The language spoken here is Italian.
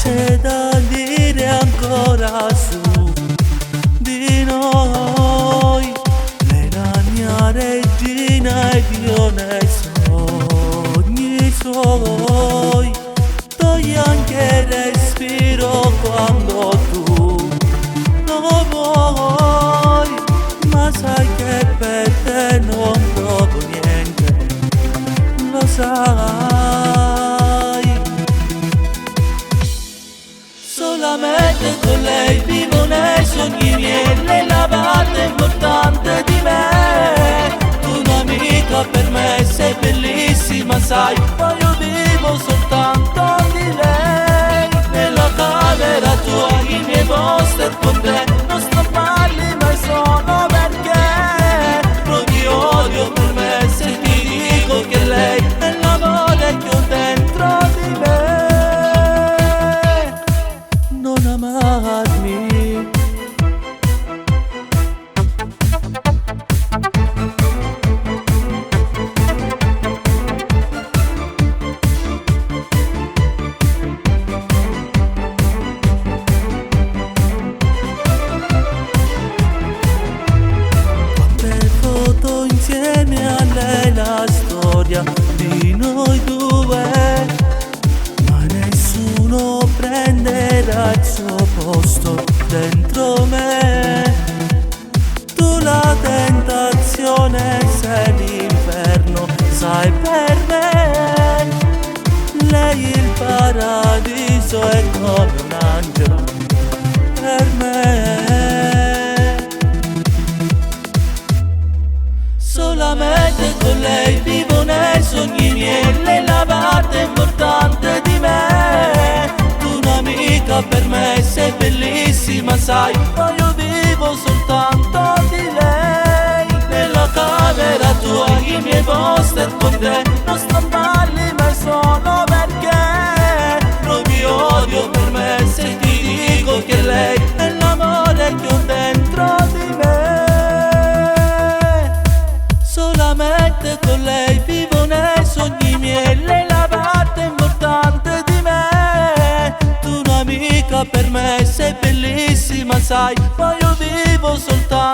c'è da dire ancora su di noi. Lei la mia regina ed io nei sogni suoi. Togli anche il respiro quando tu lo vuoi, ma sai che per te non provo niente, lo sai. Solamente con lei vivo nei sogni miei, lei è la parte importante di me. Tu un'amica per me, sei bellissima, sai, ma io vivo soltanto di lei. Nella camera tua i miei poster con te, non sto parli mai solo perché provi odio per me se ti dico che lei è l'amore che ho dentro di me. Non amarmi. Insieme a lei la storia di noi due, ma nessuno prenderà il suo posto dentro me. Tu la tentazione sei l'inferno, sai per me. Lei il paradiso è come un angelo per me. Solamente con lei vivo nei sogni miei, lei è la parte importante di me. Tu un'amica per me, sei bellissima, sai, ma io vivo soltanto di lei. Nella camera tua i miei poster con te, non sto parli mai solo perché provi odio per me se ti dico che lei è l'amore che ho dentro di me. Solamente con lei vivo nei sogni miei, lei è la parte importante di me. Tu un'amica per me, sei bellissima, sai, ma io vivo soltanto